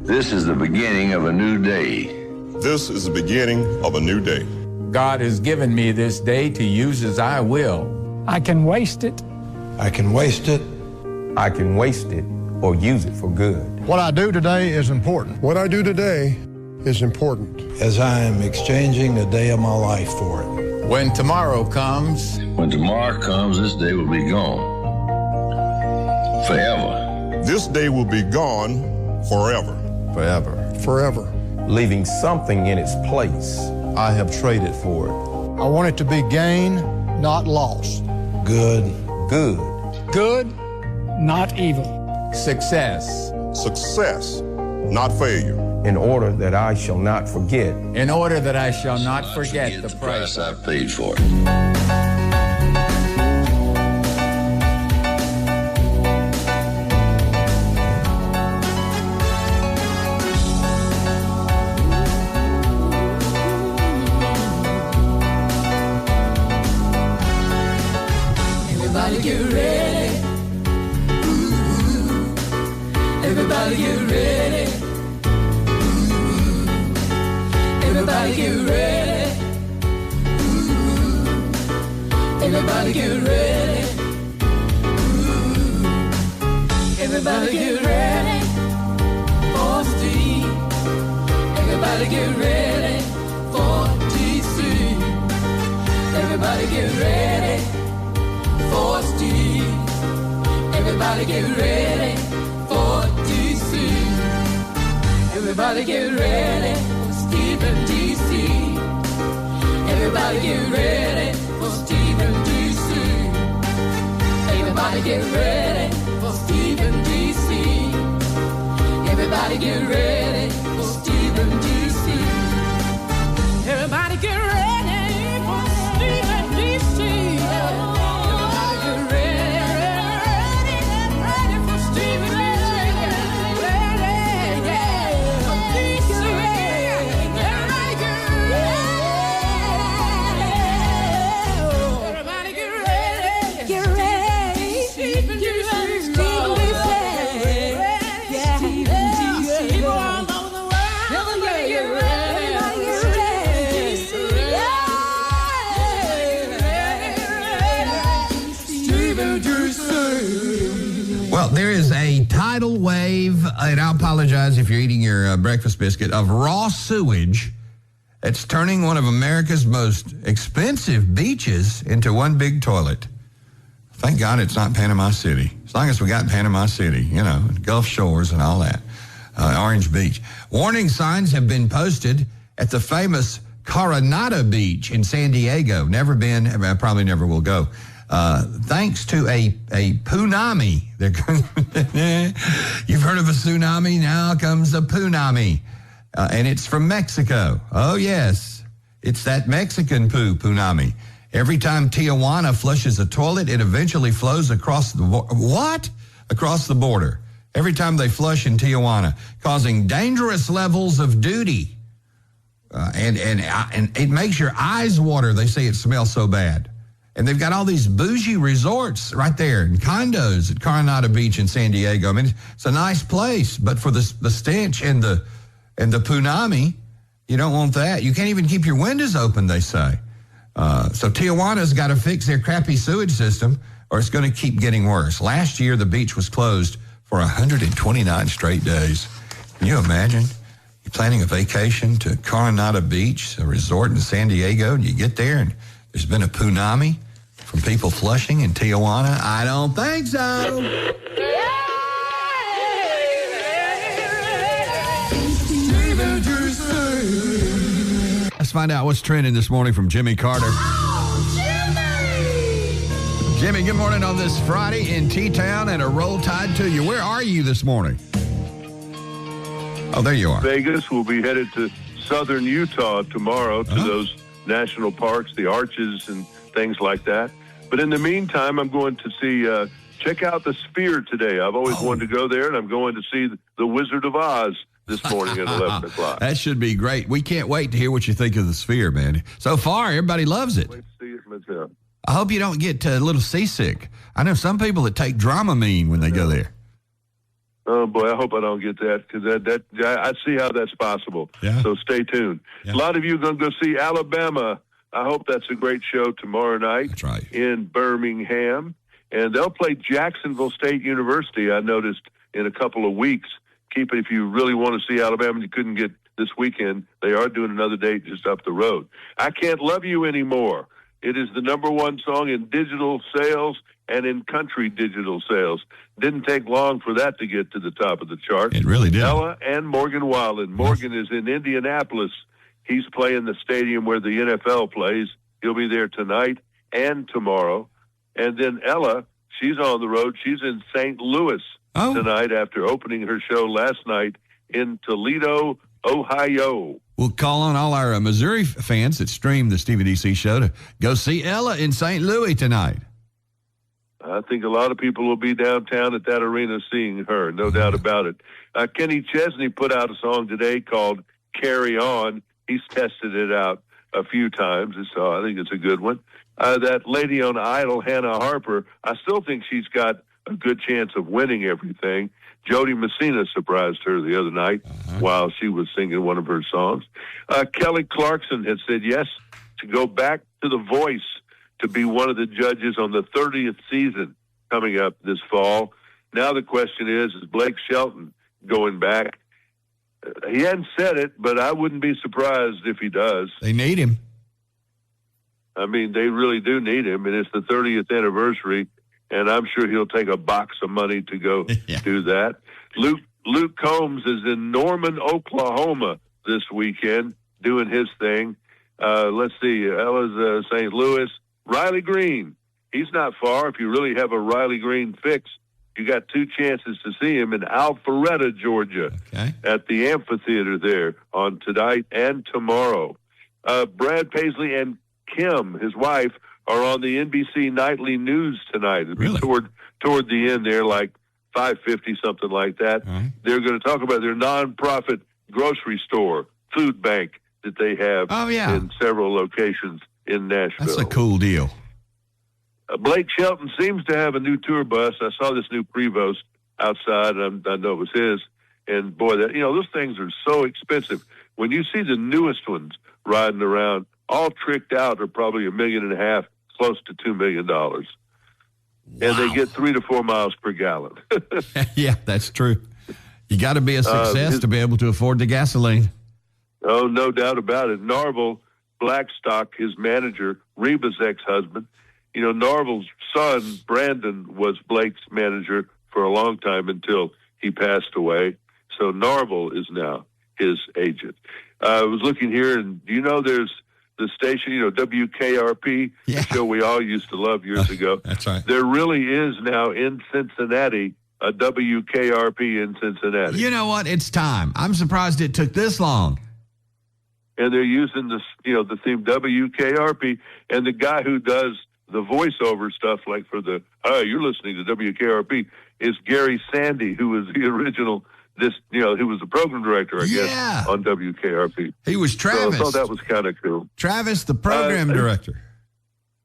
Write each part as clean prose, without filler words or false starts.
This is the beginning of a new day. This is the beginning of a new day. God has given me this day to use as I will. I can waste it. I can waste it. I can waste it or use it for good. What I do today is important. What I do today is important. As I am exchanging a day of my life for it. When tomorrow comes, this day will be gone. Forever. This day will be gone forever. forever. Forever. Leaving something in its place. I have traded for it. I want it to be gain, not loss. Good. Good. Good, not evil. Success. Success, not failure. In order that I shall not forget. In order that I shall not forget the price I paid for it. Everybody get ready. Ooh. Everybody get ready. Ooh. Everybody get ready. Ooh. Everybody get ready. Ooh. Everybody get ready for Steve. Everybody get ready for DC. Everybody get ready for Steve. Everybody get ready for DC. Everybody get ready for Steve and DC. Everybody get ready for Steve and DC. Everybody get ready for Steve and DC. Everybody get ready for Steve and DC. Everybody get ready for Steve and DC. Well, there is a tidal wave, and I apologize if you're eating your breakfast biscuit, of raw sewage. It's turning one of America's most expensive beaches into one big toilet. Thank God it's not Panama City. As long as we got Panama City, you know, Gulf Shores and all that, Orange Beach. Warning signs have been posted at the famous Coronado Beach in San Diego. Never been, I probably never will go. Thanks to a punami. You've heard of a tsunami? Now comes a punami. And it's from Mexico. Oh, yes. It's that Mexican punami. Every time Tijuana flushes a toilet, it eventually flows across the what? Across the border. Every time they flush in Tijuana, causing dangerous levels of duty. And it makes your eyes water. They say it smells so bad. And they've got all these bougie resorts right there and condos at Coronado Beach in San Diego. I mean, it's a nice place, but for the stench and the punami, you don't want that. You can't even keep your windows open, they say. So Tijuana's got to fix their crappy sewage system, or it's going to keep getting worse. Last year, the beach was closed for 129 straight days. Can you imagine? You're planning a vacation to Coronado Beach, a resort in San Diego, and you get there and there's been a punami from people flushing in Tijuana? I don't think so. Let's find out what's trending this morning from Jimmy Carter. Jimmy, good morning on this Friday in T-Town and a roll tide to you. Where are you this morning? Oh, there you are. Vegas. We'll be headed to southern Utah tomorrow to those national parks, the arches and things like that. But in the meantime, I'm going to see, check out the Sphere today. I've always wanted to go there, and I'm going to see the Wizard of Oz this morning at 11 o'clock. That should be great. We can't wait to hear what you think of the Sphere, man. So far, everybody loves it. Wait to see it myself. I hope you don't get a little seasick. I know some people that take Dramamine when they go there. Oh, boy, I hope I don't get that because I see how that's possible. Yeah. So stay tuned. Yeah. A lot of you are going to go see Alabama. I hope that's a great show tomorrow night. That's right. In Birmingham. And they'll play Jacksonville State University, I noticed, in a couple of weeks. Keep it if you really want to see Alabama and you couldn't get this weekend. They are doing another date just up the road. I Can't Love You Anymore. It is the #1 song in digital sales and in country digital sales. Didn't take long for that to get to the top of the chart. It really did. Ella and Morgan Wallen. Morgan is in Indianapolis. He's playing the stadium where the NFL plays. He'll be there tonight and tomorrow. And then Ella, she's on the road. She's in St. Louis tonight after opening her show last night in Toledo, Ohio. We'll call on all our Missouri fans that stream the Stevie DC show to go see Ella in St. Louis tonight. I think a lot of people will be downtown at that arena seeing her, no doubt about it. Kenny Chesney put out a song today called Carry On. He's tested it out a few times, so I think it's a good one. That lady on Idol, Hannah Harper, I still think she's got a good chance of winning everything. Jody Messina surprised her the other night while she was singing one of her songs. Kelly Clarkson has said yes to go back to The Voice to be one of the judges on the 30th season coming up this fall. Now the question is Blake Shelton going back? He hadn't said it, but I wouldn't be surprised if he does. They need him. I mean, they really do need him, and it's the 30th anniversary, and I'm sure he'll take a box of money to go do that. Luke Combs is in Norman, Oklahoma this weekend doing his thing. Let's see, Ella's St. Louis. Riley Green, he's not far. If you really have a Riley Green fix, you got 2 chances to see him in Alpharetta, Georgia, at the amphitheater there on tonight and tomorrow. Brad Paisley and Kim, his wife, are on the NBC Nightly News tonight. It'll be toward the end there, like 5:50, something like that. They're going to talk about their nonprofit grocery store, food bank that they have in several locations in Nashville. That's a cool deal. Blake Shelton seems to have a new tour bus. I saw this new Prevost outside, and I know it was his. And boy, those things are so expensive. When you see the newest ones riding around, all tricked out, are probably $1.5 million, close to $2 million. Wow. And they get 3 to 4 miles per gallon. Yeah, that's true. You got to be a success to be able to afford the gasoline. Oh, no doubt about it. Narvel Blackstock, his manager, Reba's ex-husband. Narvel's son, Brandon, was Blake's manager for a long time until he passed away. So Narvel is now his agent. I was looking here, and there's the station, WKRP, the show we all used to love years ago. That's right. There really is now in Cincinnati a WKRP in Cincinnati. You know what? It's time. I'm surprised it took this long. And they're using this, the theme WKRP, and the guy who does the voiceover stuff, like for the you're listening to WKRP, is Gary Sandy, who was the original. Who was the program director, I guess, on WKRP. He was Travis. So I thought that was kind of cool. Travis, the program director.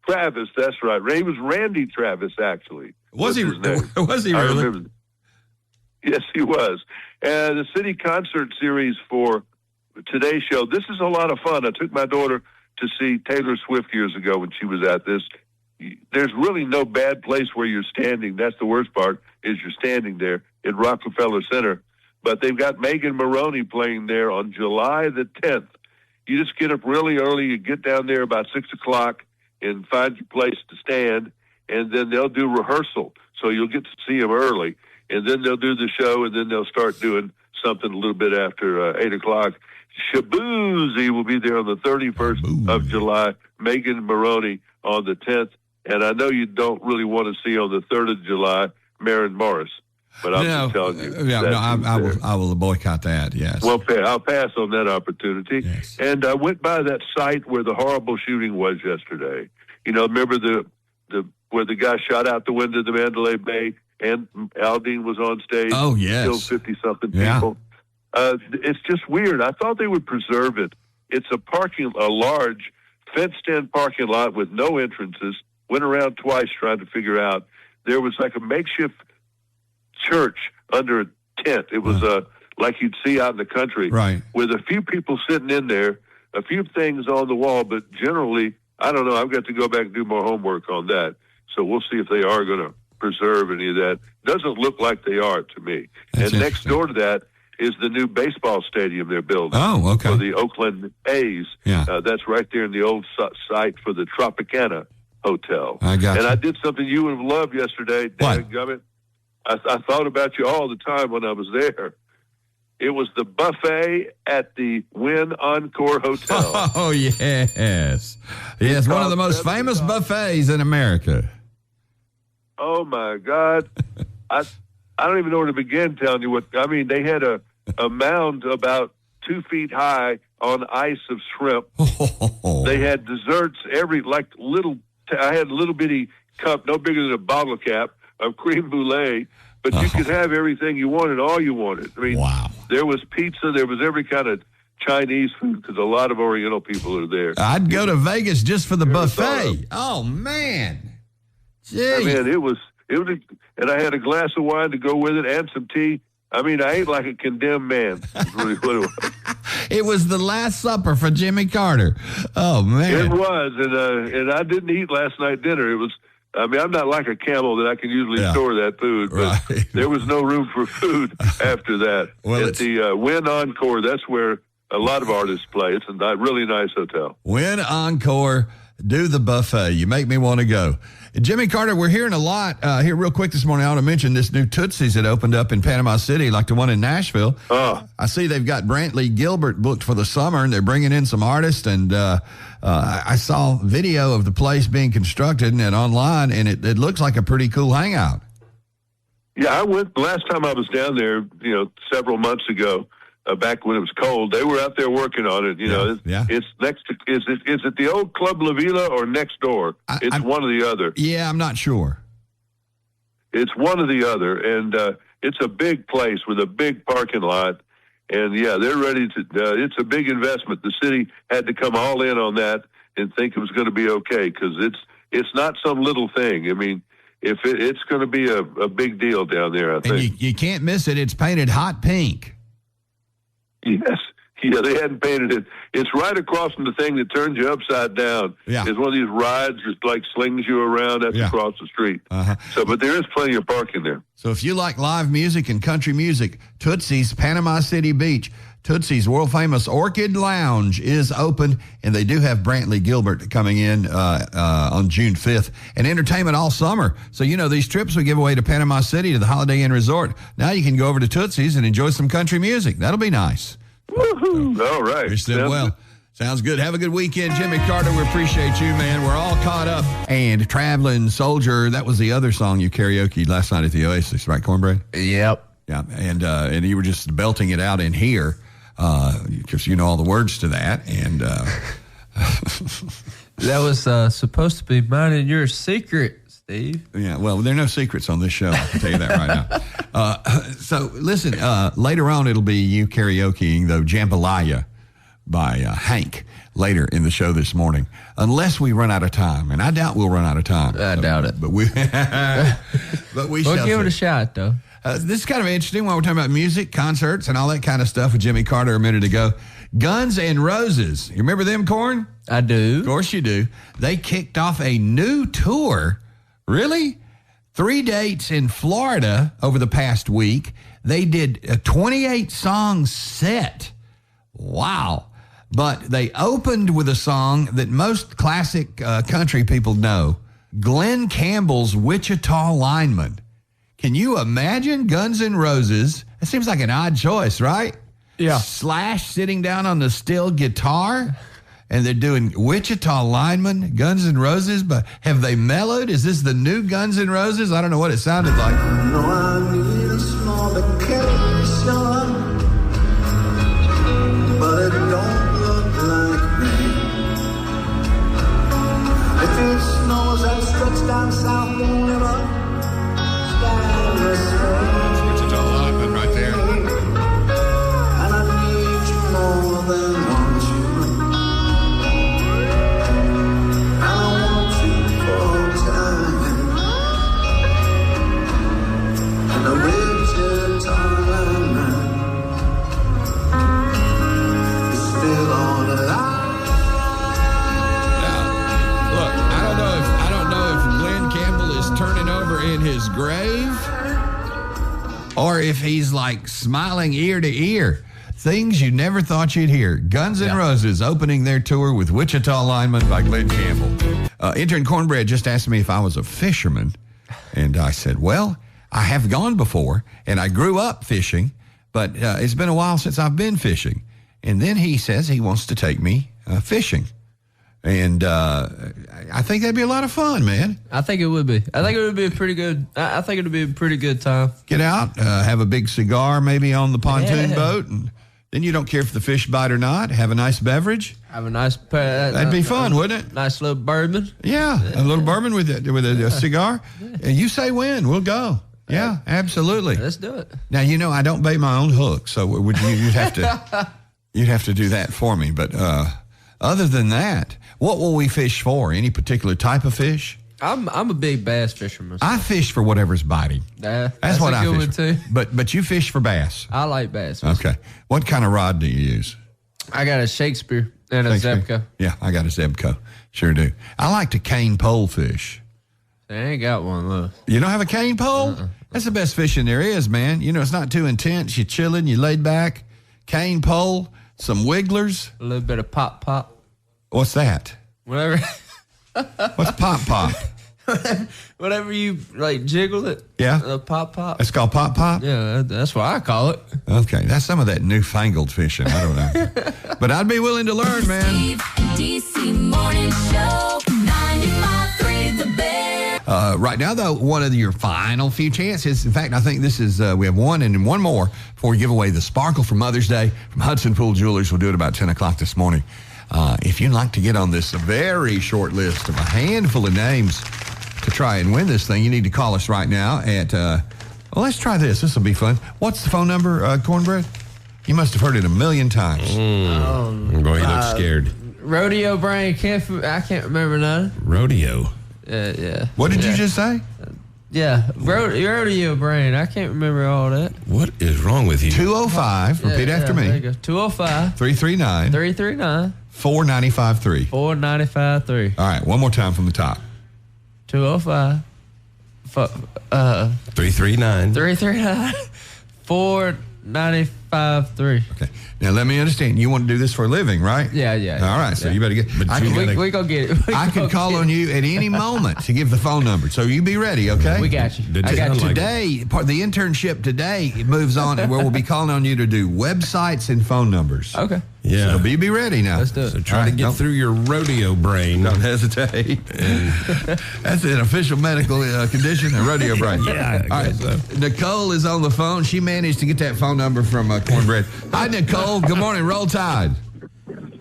Travis, that's right. He was Randy Travis, actually. Was he? Was he I really? remember. Yes, he was. The City Concert Series for today's show. This is a lot of fun. I took my daughter to see Taylor Swift years ago when she was at this. There's really no bad place where you're standing. That's the worst part, is you're standing there at Rockefeller Center. But they've got Megan Maroney playing there on July the 10th. You just get up really early. You get down there about 6 o'clock and find your place to stand, and then they'll do rehearsal. So you'll get to see them early, and then they'll do the show, and then they'll start doing something a little bit after 8 o'clock. Shabuzi will be there on the 31st of July. Megan Maroney on the 10th. And I know you don't really want to see on the 3rd of July Maren Morris. But I'm just telling you. I will boycott that, yes. Well, I'll pass on that opportunity. Yes. And I went by that site where the horrible shooting was yesterday. Remember where the guy shot out the window of the Mandalay Bay and Aldean was on stage? Oh, yes. Killed 50-something people. It's just weird. I thought they would preserve it. It's a large fenced-in parking lot with no entrances. Went around twice trying to figure out. There was like a makeshift church under a tent. It was like you'd see out in the country, right, with a few people sitting in there, a few things on the wall, but generally, I don't know. I've got to go back and do more homework on that. So we'll see if they are going to preserve any of that. Doesn't look like they are to me. That's and next door to that is the new baseball stadium they're building. Oh, okay. For the Oakland A's. Yeah. That's right there in the old site for the Tropicana Hotel. I got and you. I did something you would have loved yesterday, What? Dadgummit. I thought about you all the time when I was there. It was the buffet at the Wynn Encore Hotel. Oh, yes. Yes, one of the most famous buffets in America. Oh, my God. I don't even know where to begin telling you what. I mean, they had a mound about 2 feet high on ice of shrimp. They had desserts, I had a little bitty cup, no bigger than a bottle cap, of creme brulee. But you could have everything you wanted, all you wanted. I mean, wow. There was pizza. There was every kind of Chinese food because a lot of Oriental people are there. I'd go to Vegas just for the buffet. Oh, man. Gee. I mean, it was, and I had a glass of wine to go with it and some tea. I mean, I ate like a condemned man. That's really what it was. It was the Last Supper for Jimmy Carter. Oh, man. It was, and I didn't eat last night dinner. It was. I mean, I'm not like a camel that I can usually store that food, but there was no room for food after that. Well, at the Wynn Encore, that's where a lot of artists play. It's a really nice hotel. Wynn Encore, do the buffet. You make me want to go. Jimmy Carter, we're hearing a lot here real quick this morning. I want to mention this new Tootsie's that opened up in Panama City, like the one in Nashville. I see they've got Brantley Gilbert booked for the summer, and they're bringing in some artists. And I saw video of the place being constructed and online, and it looks like a pretty cool hangout. Yeah, I went last time I was down there, several months ago. Back when it was cold, they were out there working on it. It's next to. Is it the old Club La Vila or next door? It's one or the other. Yeah, I'm not sure. It's one or the other, and it's a big place with a big parking lot. And yeah, they're ready to. It's a big investment. The city had to come all in on that and think it was going to be okay because it's not some little thing. I mean, if it's going to be a big deal down there, I think. And you can't miss it. It's painted hot pink. Yes. Yeah, they hadn't painted it. It's right across from the thing that turns you upside down. Yeah. It's one of these rides that like slings you around. That's across the street. So, but there is plenty of parking there. So if you like live music and country music, Tootsie's Panama City Beach, Tootsie's world-famous Orchid Lounge is open, and they do have Brantley Gilbert coming in on June 5th, and entertainment all summer. So, these trips we give away to Panama City to the Holiday Inn Resort, now you can go over to Tootsie's and enjoy some country music. That'll be nice. Woohoo! All right. You're still well. Sounds good. Have a good weekend, Jimmy Carter. We appreciate you, man. We're all caught up. And Traveling Soldier, that was the other song you karaoke'd last night at the Oasis, right, Cornbread? Yep. Yeah, and you were just belting it out in here because you know all the words to that. And that was supposed to be mine and your secret, Steve. Yeah, well, there are no secrets on this show. I can tell you that right now. So listen, later on it'll be you karaokeing, though, Jambalaya by Hank later in the show this morning, unless we run out of time, and I doubt we'll run out of time. I doubt it. But we we'll give it a shot, though. This is kind of interesting while we're talking about music, concerts, and all that kind of stuff with Jimmy Carter a minute ago. Guns N' Roses. You remember them, Corn? I do. Of course you do. They kicked off a new tour. Really? 3 dates in Florida over the past week. They did a 28-song set. Wow. But they opened with a song that most classic country people know, Glenn Campbell's Wichita Lineman. Can you imagine Guns N' Roses? It seems like an odd choice, right? Yeah. Slash sitting down on the steel guitar, and they're doing Wichita Lineman, Guns N' Roses, but have they mellowed? Is this the new Guns N' Roses? I don't know what it sounded like. No, I need a small vacation, but it don't look like rain. If it snows, I'll stretch down south the river. Wichita Lineman right there. And I need you more than want you. And I want you for time. And the his grave, or if he's like smiling ear to ear. Things you never thought you'd hear. Guns N' Roses opening their tour with Wichita Lineman by Glenn Campbell. Intern Cornbread just asked me if I was a fisherman. And I said, well, I have gone before, and I grew up fishing, but it's been a while since I've been fishing. And then he says he wants to take me fishing. And I think that'd be a lot of fun, man. I think it would be. I think it would be a pretty good. I think it would be a pretty good time. Get out, have a big cigar maybe on the pontoon boat, and then you don't care if the fish bite or not. Have a nice beverage. Have a nice. That'd be fun, wouldn't it? Nice little bourbon. Yeah, a little bourbon with a cigar. And you say when, we'll go. Yeah, absolutely. Let's do it. Now I don't bait my own hook, so you'd have to do that for me. But other than that, what will we fish for? Any particular type of fish? I'm a big bass fisherman. I fish for whatever's biting. That's what I fish for. Too. But you fish for bass. I like bass. Okay. What kind of rod do you use? I got a Shakespeare and a Zebco. Yeah, I got a Zebco. Sure do. I like to cane pole fish. I ain't got one, though. You don't have a cane pole? That's the best fishing there is, man. It's not too intense. You're chilling. You laid back. Cane pole, some wigglers. A little bit of pop. What's that? Whatever. What's pop? Whatever you like, jiggle it. Yeah. Pop. It's called pop. Yeah, that's what I call it. Okay, that's some of that newfangled fishing. I don't know, but I'd be willing to learn, man. Steve, DC Morning Show, 95.3 The Bear. Right now, though, one of your final few chances. In fact, I think this is we have one and one more before we give away the Sparkle for Mother's Day from Hudson Pool Jewelers. We'll do it about 10 o'clock this morning. If you'd like to get on this very short list of a handful of names to try and win this thing, you need to call us right now at, let's try this. This will be fun. What's the phone number, Cornbread? You must have heard it a million times. Boy, you look scared. Rodeo Brain, I can't remember none. Rodeo? Yeah. What did you just say? Yeah, Rodeo Brain. I can't remember all that. What is wrong with you? 205, repeat after me. There you go. 205. 339. 339. 4953. 4953. All right, one more time from the top. 205. 339. 339. 4953. Okay. Now, let me understand. You want to do this for a living, right? Yeah. All right, so you better get... We gonna get it. I can call on you at any moment to give the phone number, so you be ready, okay? We got you. I got today, part of the internship today, it moves on where we'll be calling on you to do websites and phone numbers. Okay. Yeah. So be ready now. Let's do it. So try to get through your rodeo brain. Don't hesitate. That's an official medical condition, a rodeo brain. Yeah. All right. So. Nicole is on the phone. She managed to get that phone number from Cornbread. Hi, Nicole. Good morning. Roll Tide.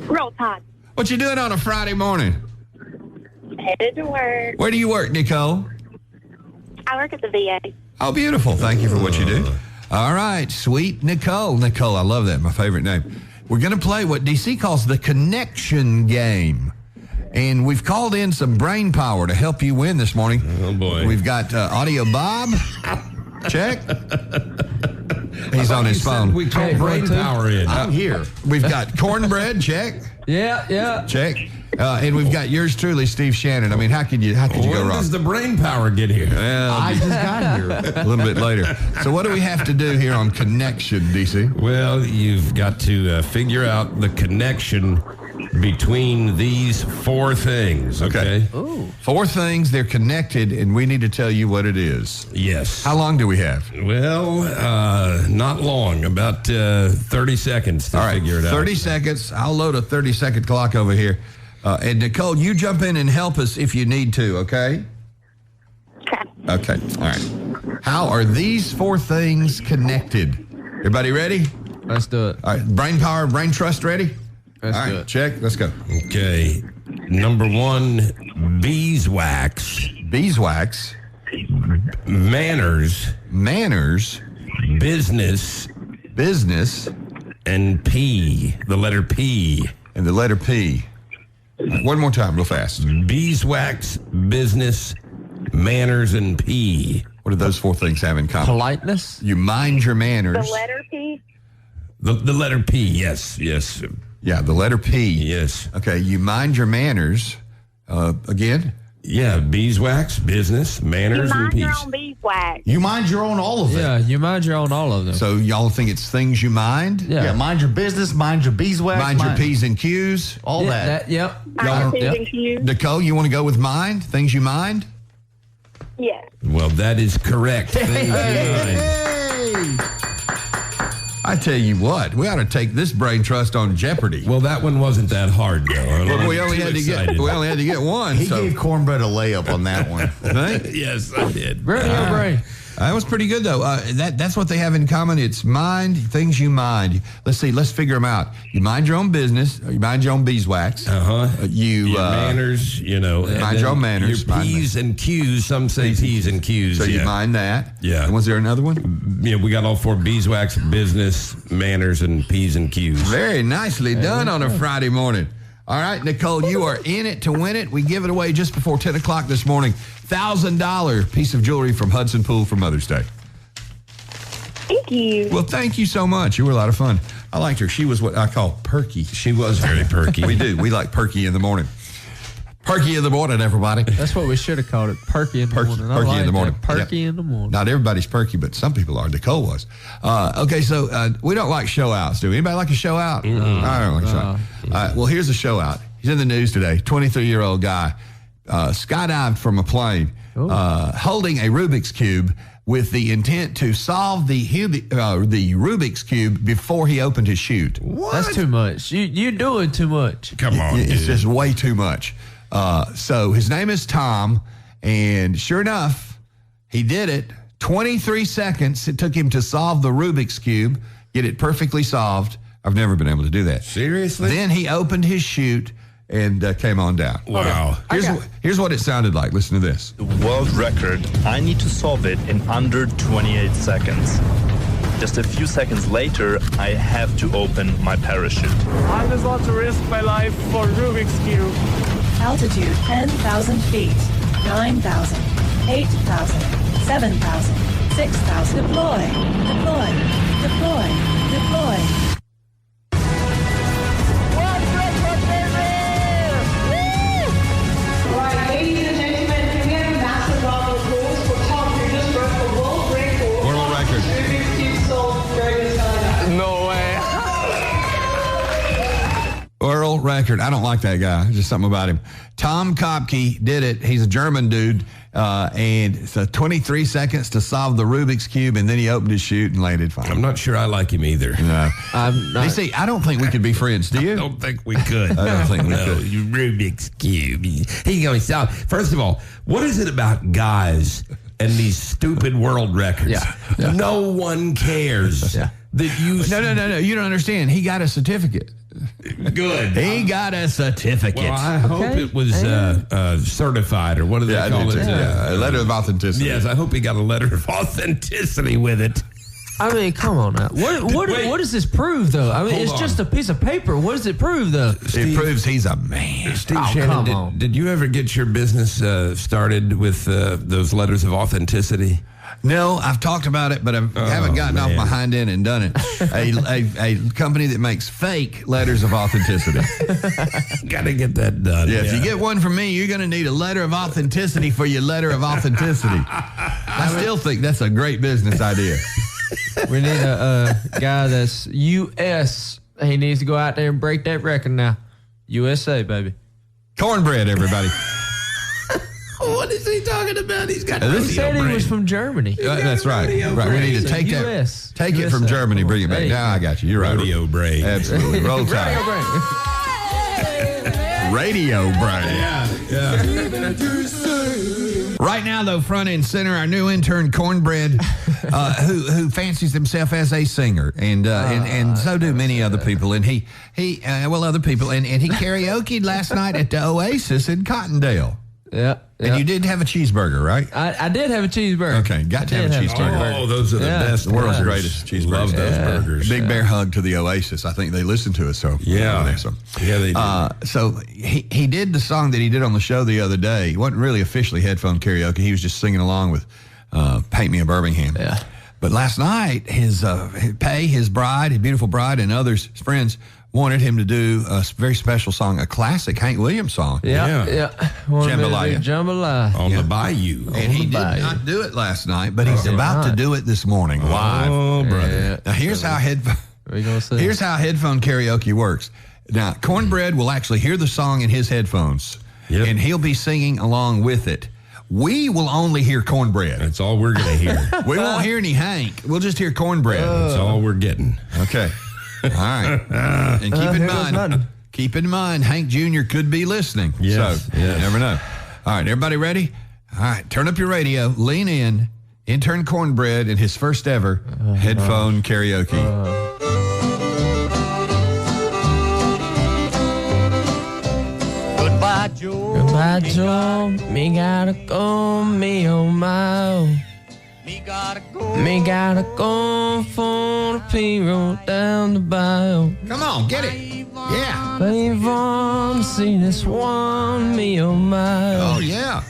Roll Tide. What you doing on a Friday morning? Headed to work. Where do you work, Nicole? I work at the VA. Oh, beautiful. Thank you for what you do. All right. Sweet Nicole. Nicole, I love that. My favorite name. We're going to play what DC calls the connection game. And we've called in some brain power to help you win this morning. Oh, boy. We've got Audio Bob. Check. He's on his phone. We call brain power in. I'm here. We've got Cornbread. Check. Yeah. Check. And we've got yours truly, Steve Shannon. I mean, how could you go wrong? When does the brain power get here? I just got here. A little bit later. So what do we have to do here on connection, DC? Well, you've got to figure out the connection between these four things, okay? Ooh. Four things, they're connected, and we need to tell you what it is. Yes. How long do we have? Well, not long, about 30 seconds to figure it out. 30 seconds. I'll load a 30-second clock over here. And Nicole, you jump in and help us if you need to, okay? Okay. All right. How are these four things connected? Everybody ready? Let's do it. All right. Brain power, brain trust ready? Let's All right. do it. Check. Let's go. Okay. Number one, beeswax. Beeswax. Manners. Manners. Business. Business. And P. The letter P. And the letter P. Right, one more time, real fast. Beeswax, business, manners, and P. What do those four things have in common? Politeness. You mind your manners. The letter P? The letter P, yes. Yeah, the letter P. Yes. Okay, you mind your manners. Again? Yeah, beeswax, business, manners, and You mind peace. your own beeswax. beeswax. You mind your own all of it. Yeah, you mind your own all of them. So y'all think it's things you mind? Yeah, mind your business, mind your beeswax. Mind your P's and Q's. All that. Yep. Mind your P's and Q's. Nicole, you want to go with mind? Things you mind? Yes. Well, that is correct. Things you mind. I tell you what, we ought to take this brain trust on Jeopardy. Well, that one wasn't that hard, though. Well, we only had to get one. He gave Cornbread a layup on that one. Yes, I did. Radio brain. That was pretty good, though. That's what they have in common. It's mind, things you mind. Let's see. Let's figure them out. You mind your own business. You mind your own beeswax. Your manners, mind your own manners. Your P's and Q's. Some say P's and Q's. So you mind that. Yeah. And was there another one? Yeah, we got all four: beeswax, business, manners, and P's and Q's. Very nicely done on a Friday morning. All right, Nicole, you are in it to win it. We give it away just before 10 o'clock this morning. $1,000 piece of jewelry from Hudson Pool for Mother's Day. Thank you. Well, thank you so much. You were a lot of fun. I liked her. She was what I call perky. She was very perky. We do. We like perky in the morning. Perky in the morning, everybody. That's what we should have called it. Perky in the morning. Perky in the morning. Perky in the morning. Not everybody's perky, but some people are. Nicole was. Okay, so we don't like show outs, do we? Anybody like a show out? I don't like a show out. Well, here's a show out. He's in the news today. 23-year-old guy skydived from a plane holding a Rubik's Cube with the intent to solve the Rubik's Cube before he opened his chute. What? That's too much. You're doing too much. Come on, It's just way too much. So his name is Tom, and sure enough, he did it. 23 seconds it took him to solve the Rubik's Cube, get it perfectly solved. I've never been able to do that. Seriously? Then he opened his chute and came on down. Wow. Here's what it sounded like. Listen to this. The world record, I need to solve it in under 28 seconds. Just a few seconds later, I have to open my parachute. I just want to risk my life for Rubik's Cube. Altitude 10,000 feet, 9,000, 8,000, 7,000, 6,000. Deploy, deploy, deploy, deploy. World record. I don't like that guy. There's just something about him. Tom Kopke did it. He's a German dude. And so 23 seconds to solve the Rubik's Cube, and then he opened his chute and landed fine. I'm not sure I like him either. No. I'm not. You see, I don't think we could be friends. Do you? I don't think we could. I don't think we could. You Rubik's Cube. He going to solve. First of all, what is it about guys and these stupid world records? Yeah. No one cares that you... No. You don't understand. He got a certificate. Good. He got a certificate. Well, I hope it was certified, or what do they call it? A letter of authenticity. Yes, I hope he got a letter of authenticity with it. I mean, come on now. What does this prove, though? I mean, it's just a piece of paper. What does it prove, though? It proves he's a man. Steve Shannon, did you ever get your business started with those letters of authenticity? No, I've talked about it, but I haven't gotten off my hind end and done it. A company that makes fake letters of authenticity. Got to get that done. Yeah, if you get one from me, you're going to need a letter of authenticity for your letter of authenticity. I still think that's a great business idea. We need a guy that's U.S. He needs to go out there and break that record now. USA, baby. Cornbread, everybody. What is he talking about? He's got. He said he was from Germany. That's right. Right. We need to take US. Take it from Germany, bring it back. Now I got you. You're right. Radio brain. Absolutely. Roll Tide. Radio brain. Yeah. Right now, though, front and center, our new intern Cornbread, who fancies himself as a singer, and so do many other people. And he other people, and he karaoke'd last night at the Oasis in Cottondale. Yeah. And you did have a cheeseburger, right? I did have a cheeseburger. Okay, got to have a cheeseburger. Oh, those are the best. The world's greatest cheeseburgers. Love those burgers. Big bear hug to the Oasis. I think they listened to us. So yeah, they did. So he did the song that he did on the show the other day. It wasn't really officially headphone karaoke. He was just singing along with "Paint Me a Birmingham." Yeah. But last night, his bride, his beautiful bride, and others, his friends, wanted him to do a very special song, a classic Hank Williams song. Yeah. Jambalaya. On the bayou. And he did not do it last night, but he's about to do it this morning live. Oh, brother. Now, here's how headphone karaoke works. Now, Cornbread will actually hear the song in his headphones, and he'll be singing along with it. We will only hear Cornbread. That's all we're going to hear. We won't hear any Hank. We'll just hear Cornbread. That's all we're getting. Okay. All right. And keep in mind, Hank Jr. could be listening. Yes. So, you never know. All right, everybody ready? All right, turn up your radio, lean in, intern Cornbread in his first ever headphone karaoke. Goodbye, Joe. Goodbye, Joe. Me gotta go, me oh my oh. Me gotta go for the P-road down the bayou. Come on, get it. Yeah. They want to see this one, me oh my oh. Oh, yeah.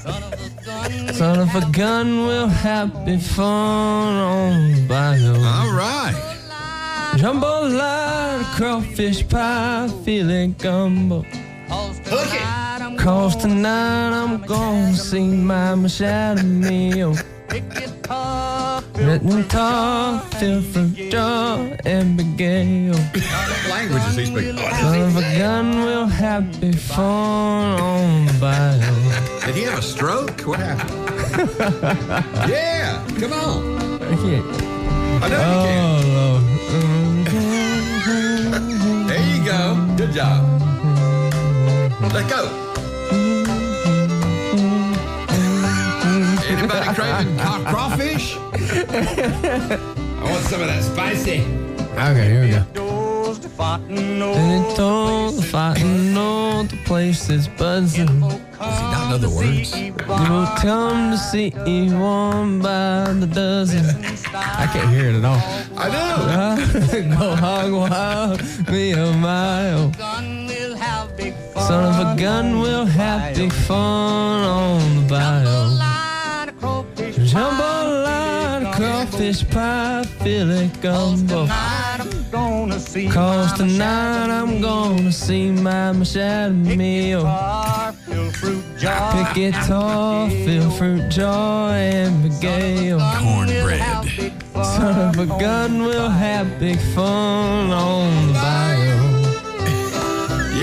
Son of a gun, we'll have big fun on the bayou. All right. Jambalaya, crawfish pie, filet gumbo. Hook it. 'Cause tonight I'm gonna see my machado meal. Let me talk, feel from Joe and Miguel. What language is he speaking? Son of a gun, we'll have big fun on the bayou. Did he have a stroke? What happened? Yeah, come on. I can't. I know you can. There you go. Good job. Let go. Anybody craving crawfish? I want some of that spicy. Okay, here we go. And it told the fighting know the place is buzzing. Does he not know the words? You will come to see one by the dozen. I can't hear it at all. I know. Go hog wild, me oh my oh. Son of a gun, we'll have big fun on the bayou. Jambalaya, crawfish pie, filet gumbo. 'Cause tonight I'm gonna see my machado meal. Pick guitar, fill fruit jar, and Miguel. Cornbread. Son of a gun, we'll have big fun on the bayou.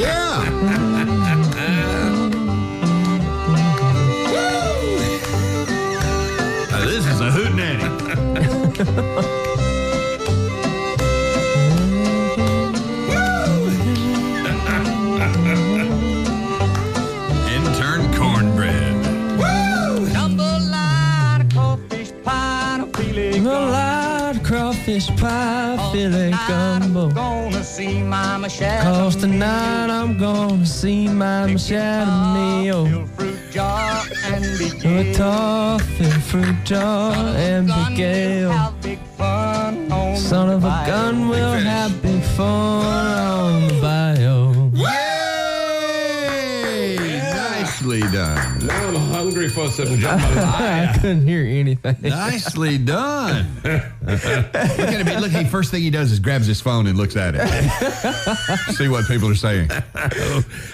Yeah. This is a hootenanny. Intern Cornbread. Jambalaya, crawfish pie, filet gumbo. 'Cause tonight I'm gonna see my machado meal. Guitar, fill fruit jar, and Miguel. Son of a gun, we'll have big fun on the bayou. Yay! Nicely done. Now I'm hungry for some jambalaya. I couldn't hear anything. Nicely done. Look at him. Look, first thing he does is grabs his phone and looks at it. See what people are saying.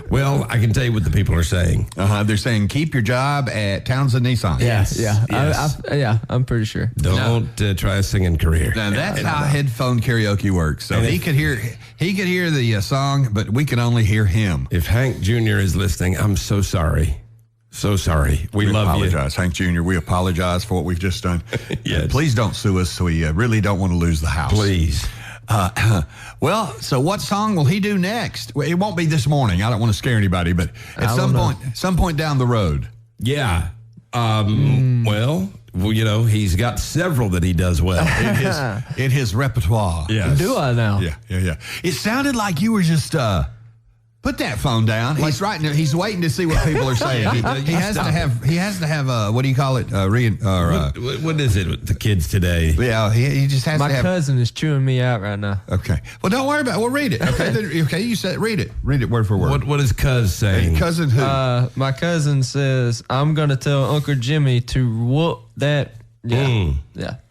Well, I can tell you what the people are saying. They're saying keep your job at Townsend Nissan. Yes. Yeah. Yes. I'm pretty sure. Don't try a singing career. Now that's how headphone karaoke works. So he could hear the song, but we can only hear him. If Hank Jr. is listening, I'm so sorry. So sorry. We love apologize, Hank Jr. We apologize for what we've just done. Yes. Please don't sue us. We really don't want to lose the house. Please. Well, so what song will he do next? Well, it won't be this morning. I don't want to scare anybody, but at some point down the road. Yeah. Well, you know, he's got several that he does well in his repertoire. Yes. Do I now? Yeah. It sounded like you were just put that phone down. He's writing. He's waiting to see what people are saying. He has to have. What do you call it? What is it with the kids today? Yeah, he just has to have. My cousin is chewing me out right now. Okay. Well, don't worry about it. We'll read it. Okay. Okay. You said read it. Read it word for word. What is Cuz saying? Cousin who? My cousin says I'm gonna tell Uncle Jimmy to whoop that Yeah.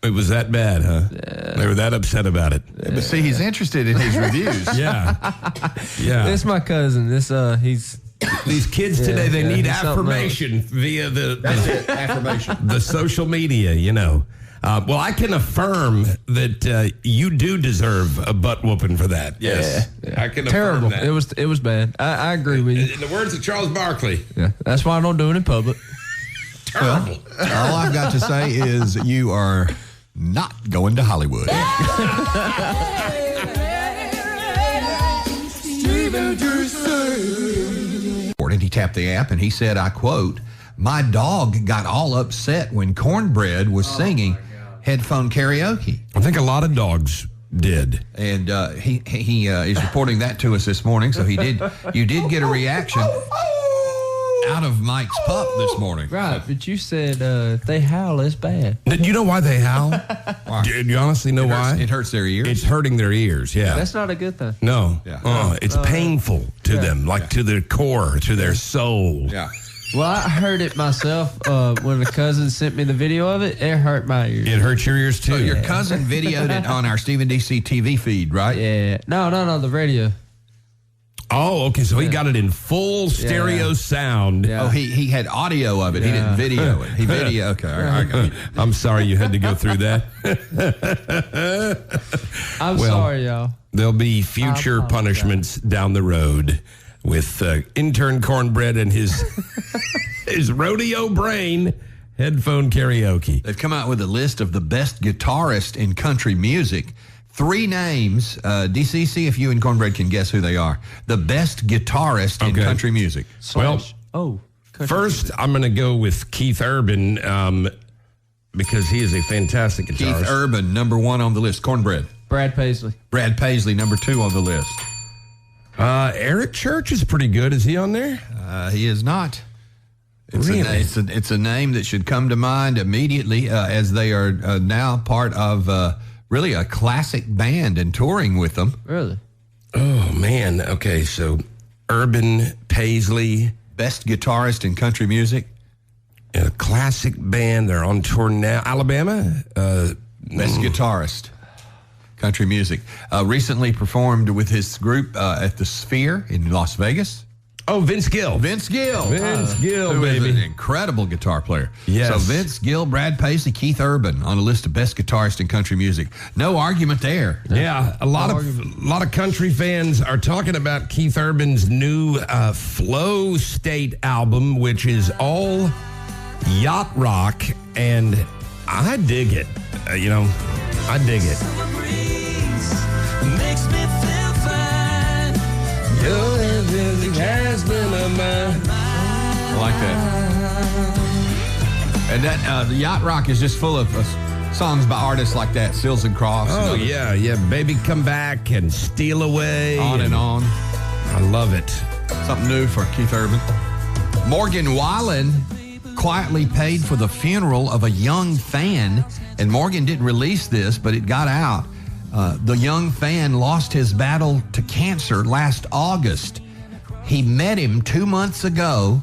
It was that bad, huh? Yeah. They were that upset about it. Yeah, but see, he's interested in his reviews. Yeah. It's my cousin. He's these kids today. They need affirmation via affirmation, the social media. Well, I can affirm that you do deserve a butt whooping for that. Yes, I can terrible. affirm that. It was bad. I agree with you. In the words of Charles Barkley. Yeah, that's why I don't do it in public. Terrible. All I've got to say is you are not going to Hollywood. And he tapped the app and he said, I quote, "My dog got all upset when Cornbread was singing headphone karaoke." I think a lot of dogs did. And he is reporting that to us this morning. So you did get a reaction out of Mike's pup this morning. Right, but you said if they howl, it's bad. Do you know why they howl? Do you honestly know why? It hurts their ears. It's hurting their ears, yeah. That's not a good thing. No. Yeah. It's painful to them, to their core, to their soul. Yeah. Well, I heard it myself when a cousin sent me the video of it. It hurt my ears. It hurts your ears, too. So your cousin videoed it on our Stephen DC TV feed, right? Yeah. No, the radio. Oh, okay. So he got it in full stereo sound. Yeah. Oh, he had audio of it. He didn't video it. He video. Okay, all right, I got it. I'm sorry you had to go through that. I'm sorry, y'all. There'll be future punishments down the road with intern Cornbread and his rodeo brain headphone karaoke. They've come out with a list of the best guitarists in country music. 3 names. DCC, if you and Cornbread can guess who they are. The best guitarist in country music. First, I'm going to go with Keith Urban because he is a fantastic guitarist. Keith Urban, number 1 on the list. Cornbread. Brad Paisley. Brad Paisley, number 2 on the list. Eric Church is pretty good. Is he on there? He is not. Really? It's a name that should come to mind immediately as they are now part of really a classic band and touring with them. Really? Oh, man. Okay, so Urban, Paisley. Best guitarist in country music. A classic band. They're on tour now. Alabama? Best guitarist. Country music. Recently performed with his group at the Sphere in Las Vegas. Oh, Vince Gill. Vince Gill, who is an incredible guitar player. Yes. So Vince Gill, Brad Paisley, Keith Urban on a list of best guitarists in country music. No argument there. Yeah, a lot of country fans are talking about Keith Urban's new Flow State album, which is all yacht rock, and I dig it. I dig it. I like that. And that the yacht rock is just full of songs by artists like that, Sills and Crofts. Oh, yeah. Baby Come Back and Steal Away. On and on. I love it. Something new for Keith Urban. Morgan Wallen quietly paid for the funeral of a young fan, and Morgan didn't release this, but it got out. The young fan lost his battle to cancer last August. He met him 2 months ago,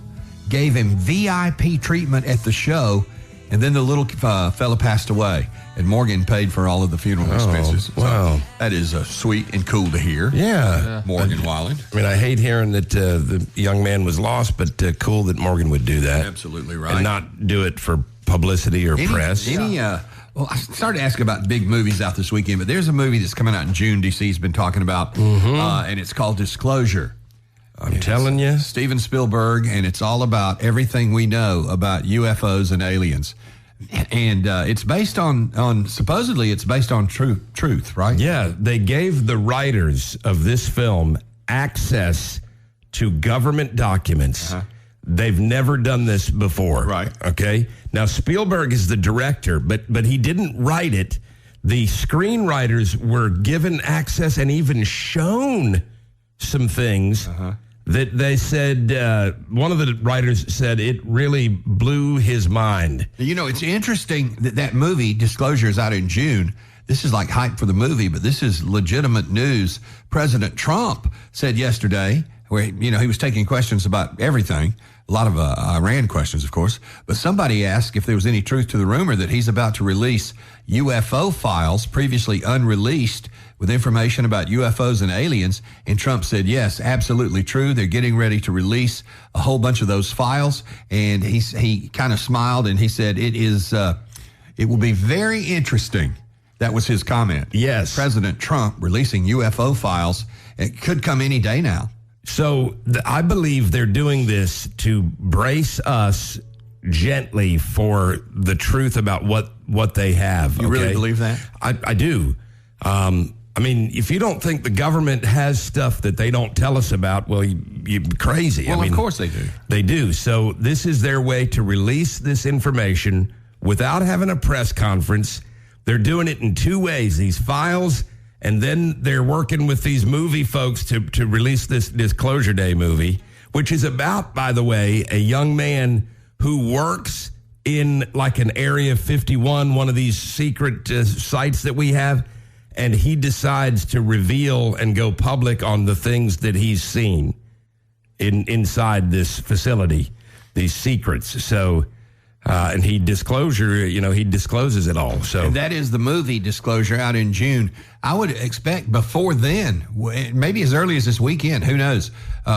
gave him VIP treatment at the show, and then the little fella passed away. And Morgan paid for all of the funeral expenses. Wow. So that is sweet and cool to hear. Yeah. Morgan Wallen. I mean, I hate hearing that the young man was lost, but cool that Morgan would do that. Absolutely right. And not do it for publicity or press. Well, I started asking about big movies out this weekend, but there's a movie that's coming out in June DC's been talking about, and it's called Disclosure. I'm telling you. Steven Spielberg, and it's all about everything we know about UFOs and aliens. And it's based on supposedly it's based on truth, right? Yeah, they gave the writers of this film access to government documents. They've never done this before. Right. Okay. Now, Spielberg is the director, but he didn't write it. The screenwriters were given access and even shown some things that they said, one of the writers said it really blew his mind. You know, it's interesting that movie, Disclosure, is out in June. This is like hype for the movie, but this is legitimate news. President Trump said yesterday, where he was taking questions about everything, A lot of Iran questions, of course. But somebody asked if there was any truth to the rumor that he's about to release UFO files previously unreleased with information about UFOs and aliens. And Trump said, yes, absolutely true. They're getting ready to release a whole bunch of those files. And he kind of smiled and he said, it will be very interesting. That was his comment. Yes. President Trump releasing UFO files. It could come any day now. So I believe they're doing this to brace us gently for the truth about what they have. You really believe that? I do. I mean, if you don't think the government has stuff that they don't tell us about, well, you're crazy. Well, I mean, of course they do. They do. So this is their way to release this information without having a press conference. They're doing it in two ways, these files, and then they're working with these movie folks to release this Disclosure Day movie, which is about, by the way, a young man who works in like an Area 51, one of these secret sites that we have, and he decides to reveal and go public on the things that he's seen inside this facility, these secrets. So, and he discloses it all. So and that is the movie Disclosure out in June. I would expect before then, maybe as early as this weekend, who knows,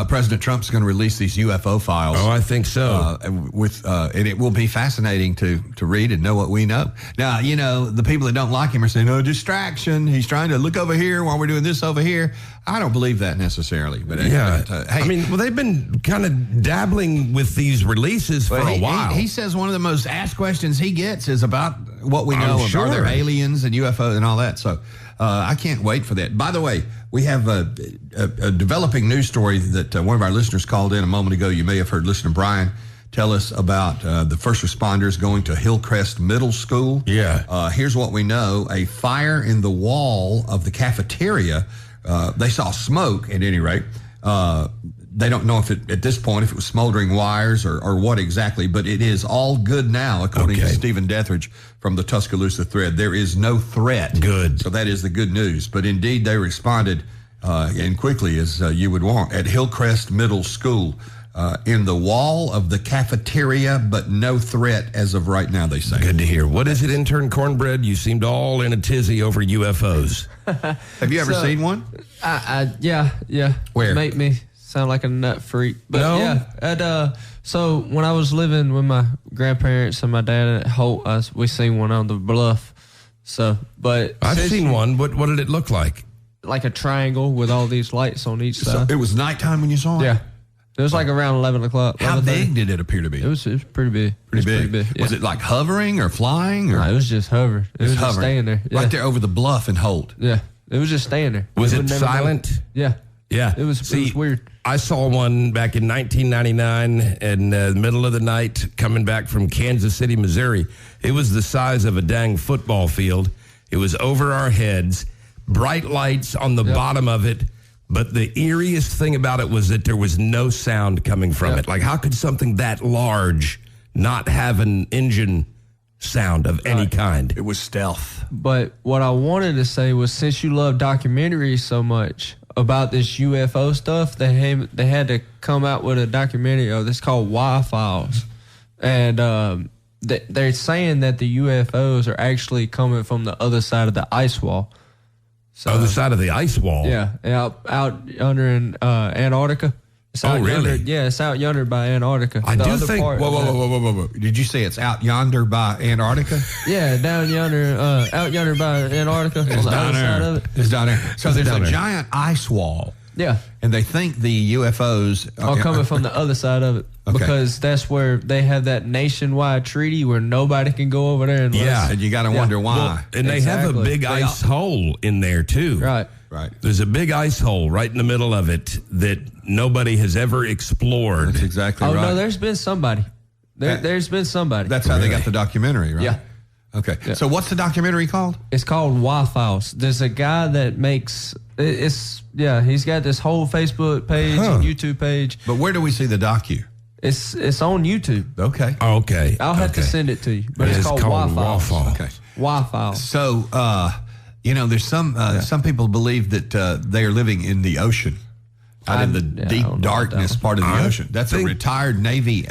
President Trump's going to release these UFO files. Oh, I think so. And it will be fascinating to read and know what we know. Now, the people that don't like him are saying, oh, distraction. He's trying to look over here while we're doing this over here. I don't believe that necessarily. But yeah, hey, I mean, well, they've been kind of dabbling with these releases for a while. He says one of the most asked questions he gets is about what we know of are there aliens and UFO and all that. So I can't wait for that. By the way, we have a developing news story that one of our listeners called in a moment ago. You may have heard listener Brian tell us about the first responders going to Hillcrest Middle School. Yeah. Here's what we know. A fire in the wall of the cafeteria. They saw smoke at any rate. They don't know if at this point if it was smoldering wires or what exactly, but it is all good now, according to Stephen Deathridge from the Tuscaloosa Thread. There is no threat. Good. So that is the good news. But indeed, they responded and quickly as you would want at Hillcrest Middle School in the wall of the cafeteria, but no threat as of right now, they say. Good to hear. What is it, intern Cornbread? You seemed all in a tizzy over UFOs. Have you ever seen one? Yeah. Where? Make me sound like a nut freak. But no? Yeah. So when I was living with my grandparents and my dad at Holt, we seen one on the bluff. So, but I've seen one. What did it look like? Like a triangle with all these lights on each side. So it was nighttime when you saw it? Yeah. It was like around 11 o'clock. How big did it appear to be? It was pretty big. Pretty big. Yeah. Was it like hovering or flying? Or? No, it was just hovering. It was just staying there. Yeah. Right there over the bluff in Holt. Yeah. It was just staying there. Was it silent? Yeah. Yeah. It was weird. I saw one back in 1999 in the middle of the night coming back from Kansas City, Missouri. It was the size of a dang football field. It was over our heads, bright lights on the bottom of it. But the eeriest thing about it was that there was no sound coming from it. Like, how could something that large not have an engine sound of any kind? It was stealth. But what I wanted to say was, since you love documentaries so much about this UFO stuff, they had to come out with a documentary that's called Y-Files. And they're saying that the UFOs are actually coming from the other side of the ice wall. So, other side of the ice wall? Yeah, out yonder in Antarctica. It's out really? Yonder, yeah, it's out yonder by Antarctica. I do think... Whoa. Did you say it's out yonder by Antarctica? Yeah, down yonder, out yonder by Antarctica. It's on the down other side there. of it. It's down there. So there's a giant ice wall. Yeah. And they think the UFOs... are coming from the other side of it. Okay. Because that's where they have that nationwide treaty where nobody can go over there. And you got to wonder why. Well, and they have a big ice hole in there, too. Right. There's a big ice hole right in the middle of it that nobody has ever explored. That's exactly right. Oh, no, there's been somebody. There's been somebody. That's how they got the documentary, right? Yeah. Okay. Yeah. So what's the documentary called? It's called Y-Files. There's a guy that makes... he's got this whole Facebook page and YouTube page. But where do we see the docu? It's on YouTube. Okay. Okay. I'll have to send it to you. But it's called Y-Files. Okay. Y-Files. So, there's some people believe that they are living in the ocean. out in the deep darkness part of the ocean. That's a retired Navy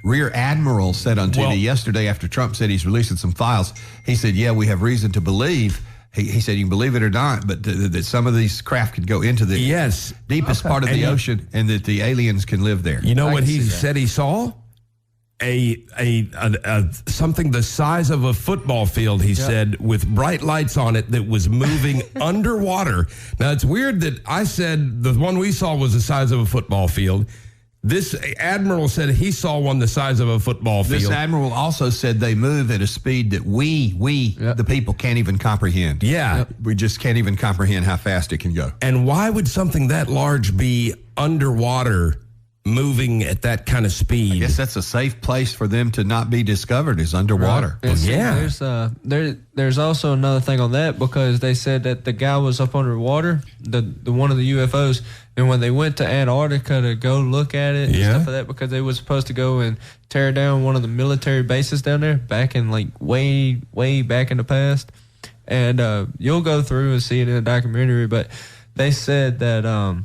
Rear Admiral said on TV yesterday after Trump said he's releasing some files. He said, yeah, we have reason to believe. He said, you can believe it or not, but that some of these craft could go into the deepest part of the ocean and that the aliens can live there. You know what he said he saw? A something the size of a football field, he said, with bright lights on it that was moving underwater. Now, it's weird that I said the one we saw was the size of a football field. This admiral said he saw one the size of a football field. This admiral also said they move at a speed that we the people, can't even comprehend. Yeah. We just can't even comprehend how fast it can go. And why would something that large be underwater moving at that kind of speed? I guess that's a safe place for them to not be discovered is underwater. Right. There's also another thing on that because they said that the guy was up underwater, the one of the UFOs, and when they went to Antarctica to go look at it and stuff like that, because they were supposed to go and tear down one of the military bases down there back in like way back in the past, and you'll go through and see it in a documentary, but they said that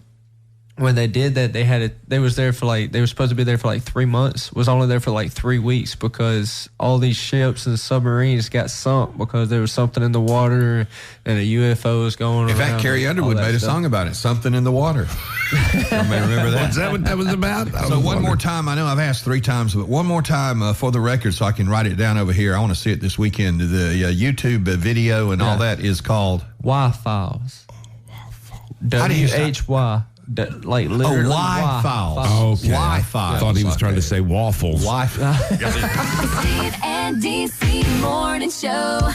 when they did that, they were supposed to be there for like 3 months, was only there for like 3 weeks because all these ships and submarines got sunk because there was something in the water and a UFO was going In around. fact, Carrie Underwood made a song about it, Something in the Water. Somebody remember that? Is that what that was about? So one more time, I know I've asked 3 times, but one more time for the record so I can write it down over here. I want to see it this weekend. The YouTube video and all that is called? Y-Files. W-H-Y. Like literally Y-Files. Okay. Y-Files. I thought he was trying to say waffles. The Steve and DC Morning Show.